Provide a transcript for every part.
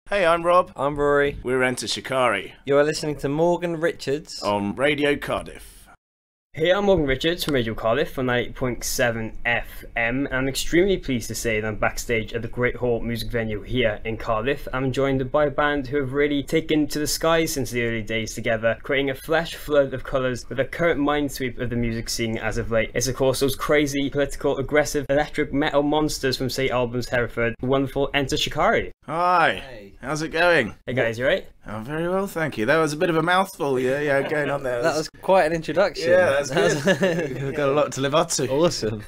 Hey, I'm Rob. I'm Rory. We're Enter Shikari You are listening to Morgan Richards on Radio Cardiff. Hey, I'm Morgan Richards from Radio Cardiff on 98.7 FM, and I'm extremely pleased to say that I'm backstage at the Great Hall music venue here in Cardiff. I'm joined by a band who have really taken to the skies since the early days together, creating a flash flood of colours with a current mind sweep of the music scene as of late. It's of course those crazy, political, aggressive, electric metal monsters from St Albans, Hereford, the wonderful Enter Shikari. Hi, Hey. How's it going? Hey guys, you right? Oh, very well, thank you. That was a bit of a mouthful, yeah, going on there. That was quite an introduction. Yeah, that's good. We've got a lot to live up to. Awesome.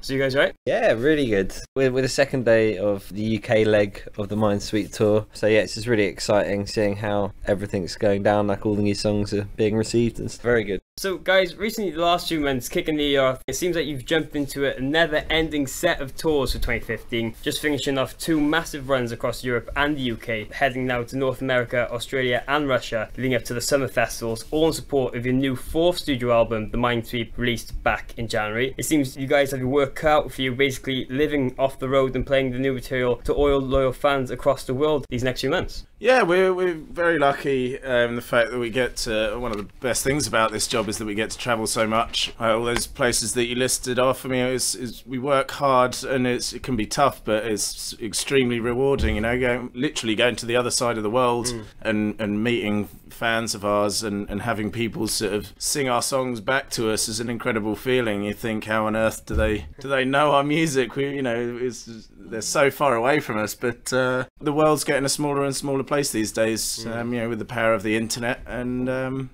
So you guys right? Yeah, really good. We're the second day of the UK leg of the Minesweep tour. So yeah, it's just really exciting seeing how everything's going down, like all the new songs are being received. It's very good. So guys, recently the last few months kicking the year off, it seems like you've jumped into a never-ending set of tours for 2015, just finishing off two massive runs across Europe and the UK, heading now to North America, Australia and Russia, leading up to the summer festivals, all in support of your new fourth studio album, The Minesweep, released back in January. It seems you guys have your work cut out for you, basically living off the road and playing the new material to loyal fans across the world these next few months. Yeah, we're very lucky in the fact that we get to, one of the best things about this job is that we get to travel so much. All those places that you listed off, I mean, we work hard and it can be tough, but it's extremely rewarding, you know, literally going to the other side of the world and meeting fans of ours and having people sort of sing our songs back to us is an incredible feeling. You think, how on earth do they know our music? They're so far away from us, but the world's getting a smaller and smaller place these days, with the power of the internet, and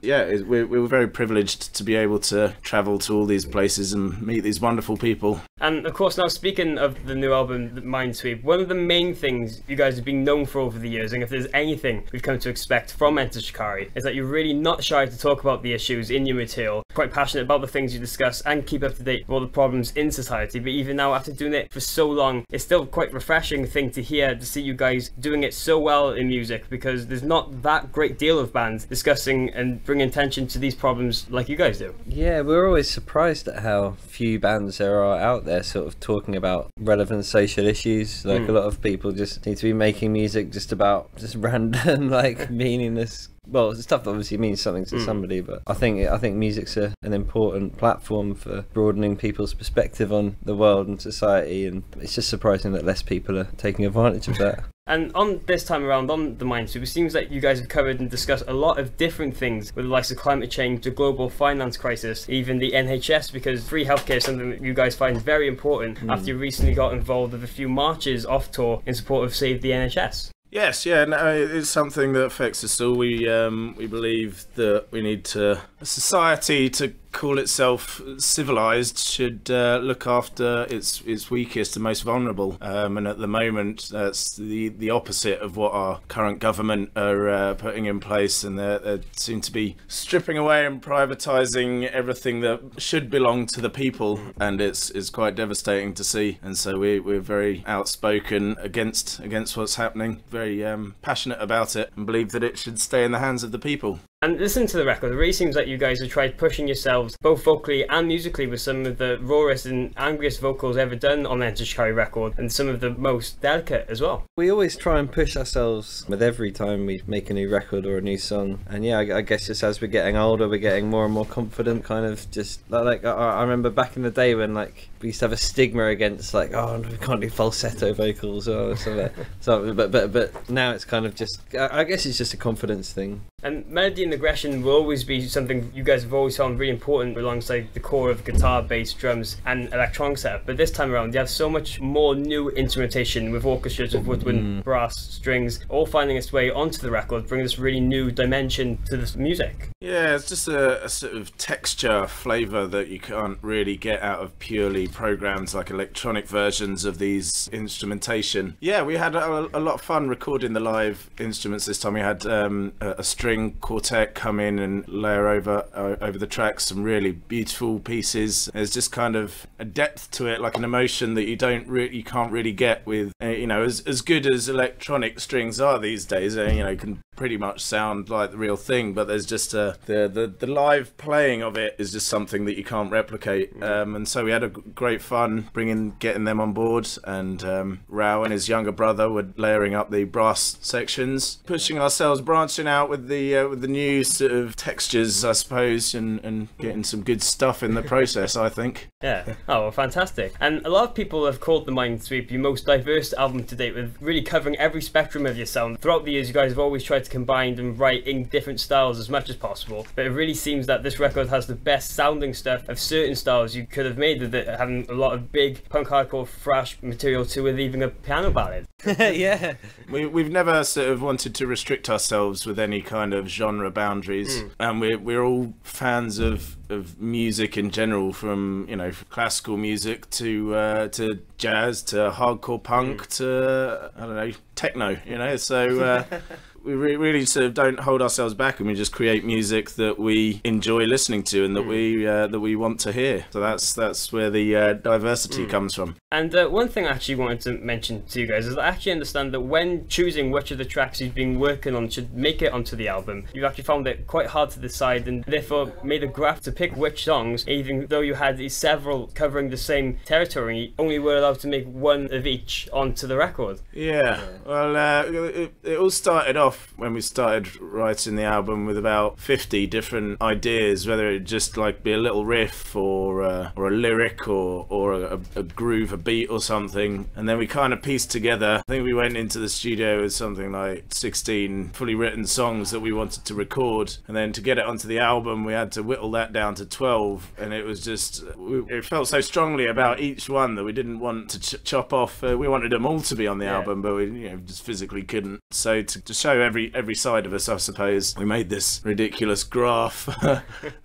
we're very privileged to be able to travel to all these places and meet these wonderful people. And of course, now speaking of the new album, The Minesweep, one of the main things you guys have been known for over the years, and if there's anything we've come to expect from Enter Shikari, is that you're really not shy to talk about the issues in your material, quite passionate about the things you discuss, and keep up to date with all the problems in society. But even now, after doing it for so long, it's still quite refreshing thing to hear, to see you guys doing it so well in music, because there's not that great deal of bands discussing and bringing attention to these problems like you guys do. Yeah, we're always surprised at how few bands there are out there sort of talking about relevant social issues. Like a lot of people just seem to be making music just about just random, like meaningless. Well, stuff that obviously means something to somebody, but I think music's an important platform for broadening people's perspective on the world and society, and it's just surprising that less people are taking advantage of that. And on this time around on The Minesweep, it seems like you guys have covered and discussed a lot of different things, with the likes of climate change, the global finance crisis, even the NHS, because free healthcare is something that you guys find very important after you recently got involved with a few marches off tour in support of Save the NHS. Yes, yeah, no, it's something that affects us all. We believe that we need a society to call itself civilized should look after its weakest and most vulnerable, and at the moment that's the opposite of what our current government are putting in place, and they seem to be stripping away and privatizing everything that should belong to the people, and it's quite devastating to see. And so we're very outspoken against what's happening, very passionate about it, and believe that it should stay in the hands of the people. And listen to the record, it really seems like you guys have tried pushing yourselves both vocally and musically with some of the rawest and angriest vocals ever done on the Enter Shikari record, and some of the most delicate as well. We always try and push ourselves with every time we make a new record or a new song, and yeah, I guess just as we're getting older, we're getting more and more confident, kind of just like I remember back in the day when like we used to have a stigma against like, oh, we can't do falsetto vocals or something. But now it's kind of just, I guess it's just a confidence thing. And melody and aggression will always be something you guys have always found really important alongside the core of guitar, bass, drums and electronic setup. But this time around you have so much more new instrumentation with orchestras of woodwind, brass, strings, all finding its way onto the record, bringing this really new dimension to this music. Yeah, it's just a sort of texture, flavour that you can't really get out of purely programs like electronic versions of these instrumentation. Yeah, we had a lot of fun recording the live instruments this time. We had a string quartet come in and layer over the tracks some really beautiful pieces. There's just kind of a depth to it, like an emotion that you can't really get with as good as electronic strings are these days. Can pretty much sound like the real thing, but there's just the live playing of it is just something that you can't replicate. And so we had a great fun getting them on board, and Rao and his younger brother were layering up the brass sections, pushing ourselves, branching out with the new sort of textures, I suppose, and getting some good stuff in the process, I think. Yeah. Oh, well, fantastic. And a lot of people have called the Minesweep your most diverse album to date, with really covering every spectrum of your sound. Throughout the years, you guys have always tried to combine and write in different styles as much as possible, but it really seems that this record has the best sounding stuff of certain styles you could have made, with it having a lot of big punk hardcore thrash material to with even a piano ballad. Yeah. We've never sort of wanted to restrict ourselves with any kind of genre boundaries, and we're all fans of music in general, from classical music to jazz to hardcore punk to I don't know, techno. So we really sort of don't hold ourselves back, and we just create music that we enjoy listening to and that we want to hear. So that's where the diversity comes from. And one thing I actually wanted to mention to you guys is I actually understand that when choosing which of the tracks you've been working on should make it onto the album, you've actually found it quite hard to decide, and therefore made a graph to pick which songs, even though you had several covering the same territory, you only were allowed to make one of each onto the record. Yeah. Well, it all started off when we started writing the album with about 50 different ideas, whether it just like be a little riff or a lyric or a groove, a beat or something, and then we kind of pieced together. I think we went into the studio with something like 16 fully written songs that we wanted to record, and then to get it onto the album we had to whittle that down to 12, and it was just it felt so strongly about each one that we didn't want to chop off. We wanted them all to be on the album, but we just physically couldn't. So to show every side of us, I suppose, we made this ridiculous graph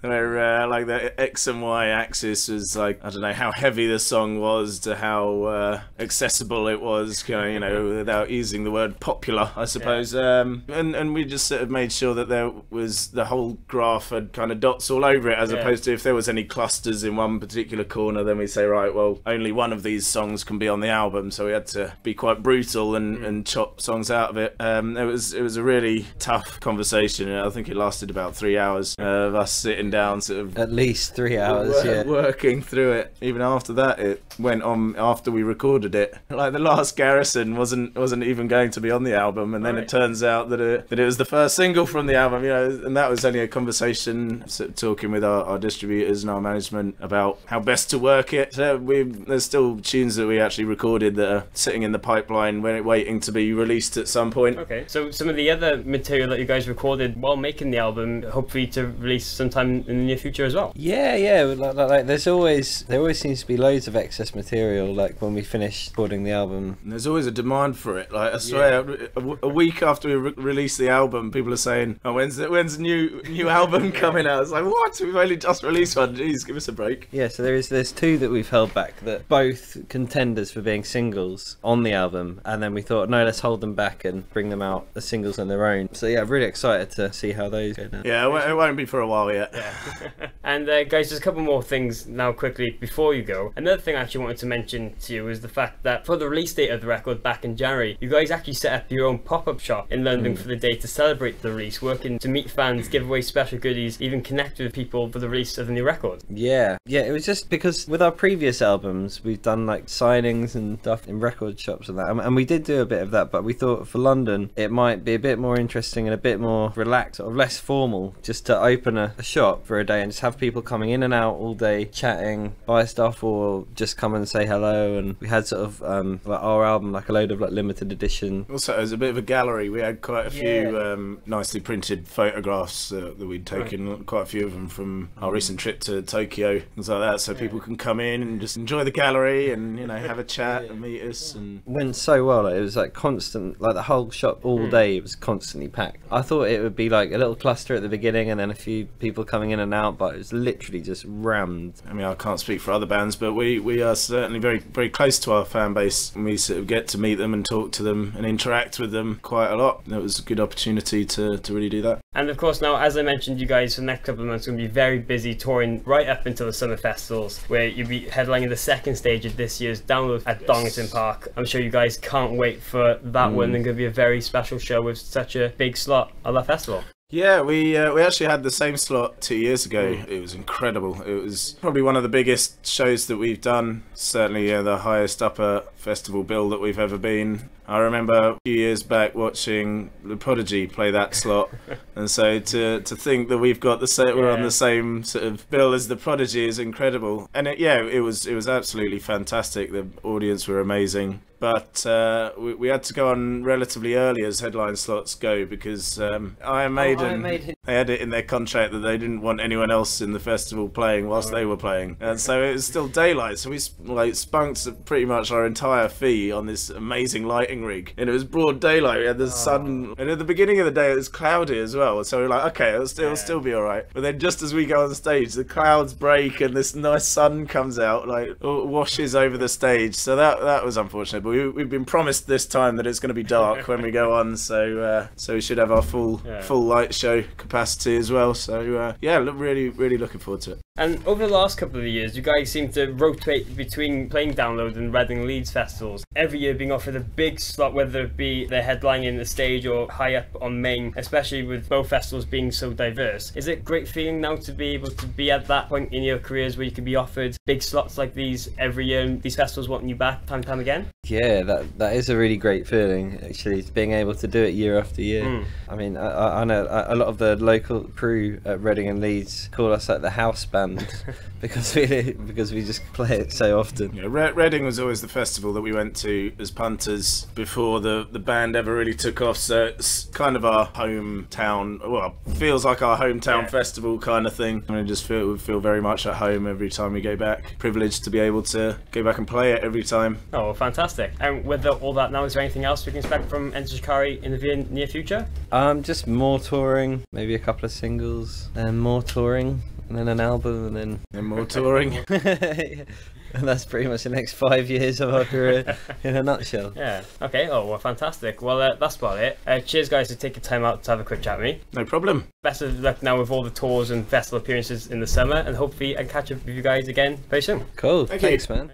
where like the X and Y axis was like, I don't know how heavy the song was to how accessible it was, without using the word popular, I suppose. And we just sort of made sure that there was, the whole graph had kind of dots all over it, as opposed to if there was any clusters in one particular corner, then we say, right, well, only one of these songs can be on the album. So we had to be quite brutal and chop songs out of it. It was a really tough conversation. I think it lasted about 3 hours of us sitting down, sort of at least 3 hours, working through it. Even after that, it went on after we recorded it. Like the last Garrison wasn't even going to be on the album, and then it turns out that it was the first single from the album. And that was only a conversation, sort of talking with our distributors and our management about how best to work it. So there's still tunes that we actually recorded that are sitting in the pipeline waiting to be released at some point. Okay, so some of the other material that you guys recorded while making the album, hopefully to release sometime in the near future as well. Yeah. Like there always seems to be loads of excess material. Like when we finish recording the album, and there's always a demand for it. Like I swear, a week after we release the album, people are saying, "Oh, when's the new album coming out?" It's like, what? We've only just released one. Jeez, give us a break. Yeah. So there's two that we've held back, that both contenders for being singles on the album, and then we thought, no, let's hold them back and bring them out as singles on their own. So yeah, really excited to see how those go down. Yeah, it won't be for a while yet. Yeah. And guys, just a couple more things now quickly before you go. Another thing I actually wanted to mention to you is the fact that for the release date of the record back in January, you guys actually set up your own pop-up shop in London for the day to celebrate the release, working to meet fans, give away special goodies, even connect with people for the release of the new record. Yeah, it was just because with our previous albums we've done like signings and stuff in record shops and that, and we did do a bit of that, but we thought for London it might be a bit more interesting and a bit more relaxed, sort of less formal, just to open a shop for a day and just have people coming in and out all day chatting, buy stuff, or just come and say hello. And we had sort of like our album, like a load of like limited edition. Also, it was a bit of a gallery. We had quite a few nicely printed photographs that we'd taken, quite a few of them from our recent trip to Tokyo, things like that, so people can come in and just enjoy the gallery and have a chat and meet us. And went so well. Like, it was like constant, like the whole shop all day, it was constantly packed. I thought it would be like a little cluster at the beginning and then a few people coming in and out, but it was literally just rammed. I mean, I can't speak for other bands, but we are certainly very, very close to our fan base, and we sort of get to meet them and talk to them and interact with them quite a lot. It was a good opportunity to really do that. And of course, now, as I mentioned, you guys for the next couple of months are going to be very busy touring right up until the summer festivals, where you'll be headlining the second stage of this year's Download at Donington Park. I'm sure you guys can't wait for that one, and going to be a very special show with such a big slot at that festival. Yeah, we actually had the same slot 2 years ago. It was incredible. It was probably one of the biggest shows that we've done. Certainly the highest upper festival bill that we've ever been. I remember a few years back watching The Prodigy play that slot, and so to think that we've got we're on the same sort of bill as The Prodigy is incredible. And it was absolutely fantastic. The audience were amazing. But we had to go on relatively early as headline slots go because Iron Maiden, they had it in their contract that they didn't want anyone else in the festival playing whilst they were playing. And so it was still daylight, so we spunked pretty much our entire fee on this amazing lighting rig. And it was broad daylight, we had the sun, and at the beginning of the day it was cloudy as well, so we were like, okay, it'll still be alright. But then just as we go on stage, the clouds break and this nice sun comes out, washes over the stage, so that was unfortunate. But we've been promised this time that it's going to be dark when we go on, so we should have our full light show capacity as well. So really looking forward to it. And over the last couple of years, you guys seem to rotate between playing Download and Reading and Leeds festivals. Every year being offered a big slot, whether it be the headlining the stage or high up on main, especially with both festivals being so diverse. Is it a great feeling now to be able to be at that point in your careers where you can be offered big slots like these every year and these festivals wanting you back time and time again? Yeah, that is a really great feeling, actually, being able to do it year after year. I mean, I know a lot of the local crew at Reading and Leeds call us like the house band because we just play it so often. Yeah, Reading was always the festival that we went to as punters before the band ever really took off, so it's kind of our hometown, well, feels like our hometown festival kind of thing. I mean, we feel very much at home every time we go back. Privileged to be able to go back and play it every time. Oh, well, fantastic. And with all that now, is there anything else we can expect from Enter Shikari in the near future? Just more touring, maybe a couple of singles, and more touring, and then an album, and then more touring. And that's pretty much the next 5 years of our career in a nutshell. Yeah. Okay. Oh, well, fantastic. Well, that's about it. Cheers, guys, for taking time out to have a quick chat with me. No problem. Best of luck now with all the tours and festival appearances in the summer, and hopefully I can catch up with you guys again very soon. Cool. Thanks, man.